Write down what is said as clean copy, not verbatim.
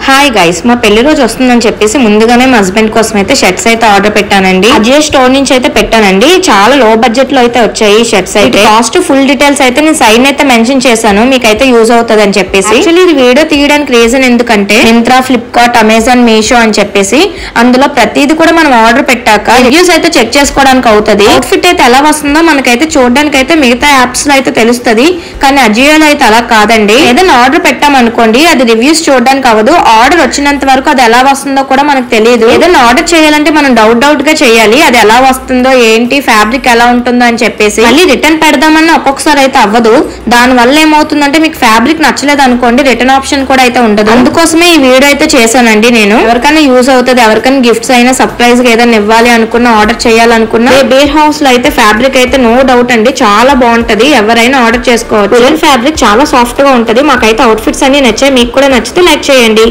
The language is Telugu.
హాయ్ గైస్, మా పెళ్లి రోజు వస్తుందని చెప్పేసి ముందుగానే మా హస్బెండ్ కోసం అయితే షర్ట్స్ అయితే ఆర్డర్ పెట్టానండి. అజియో స్టోర్ నుంచి అయితే పెట్టానండి. చాలా లో బడ్జెట్ లో అయితే వచ్చాయి షర్ట్స్ అయితే. కాస్ట్ ఫుల్ డీటెయిల్స్ అయితే నేను సైడ్ అయితే మెన్షన్ చేశాను, మీకైతే యూజ్ అవుతుంది అని చెప్పేసి. యాక్చువల్లీ ఇది వీడియో తీయడానికి రీజన్ ఎందుకంటే మింత్రా, ఫ్లిప్కార్ట్, అమెజాన్, మీషో అని చెప్పేసి అందులో ప్రతిది కూడా మనం ఆర్డర్ పెట్టాక రివ్యూస్ అయితే చెక్ చేసుకోవడానికి అవుతుంది. అవుట్ఫిట్ అయితే ఎలా వస్తుందో మనకైతే చూడడానికి అయితే మిగతా యాప్స్ లో అయితే తెలుస్తుంది, కానీ అజియోలో అయితే అలా కాదండి. ఏదైనా ఆర్డర్ పెట్టామనుకోండి, అది రివ్యూస్ చూడడానికి అవ్వదు. ఆర్డర్ వచ్చినంత వరకు అది ఎలా వస్తుందో కూడా మనకు తెలియదు. ఏదైనా ఆర్డర్ చేయాలంటే మనం డౌట్ గా చేయాలి, అది ఎలా వస్తుందో ఏంటి, ఫ్యాబ్రిక్ ఎలా ఉంటుందో అని చెప్పేసి. మళ్ళీ రిటర్న్ పెడదామన్నా ఒక్కొక్కసారి అయితే అవ్వదు. దాని వల్ల ఏమవుతుందంటే మీకు ఫ్యాబ్రిక్ నచ్చలేదు అనుకోండి, రిటర్న్ ఆప్షన్ కూడా అయితే ఉండదు. అందుకోసమే ఈ వీడియో అయితే చేశానండి నేను. ఎవరికైనా యూజ్ అవుతుంది, ఎవరికైనా గిఫ్ట్స్ అయినా, సర్ప్రైజ్ గా ఏదైనా ఇవ్వాలి అనుకున్నా, ఆర్డర్ చేయాలనుకున్నా బేర్ హౌస్ లో అయితే ఫ్యాబ్రిక్ అయితే నో డౌట్ అండి చాలా బాగుంటది. ఎవరైనా ఆర్డర్ చేసుకోవచ్చు. ఫ్యాబ్రిక్ చాలా సాఫ్ట్ గా ఉంటది. మాకైతే అవుట్ఫిట్స్ అన్ని నచ్చాయి. మీకు కూడా నచ్చితే లైక్ చేయండి.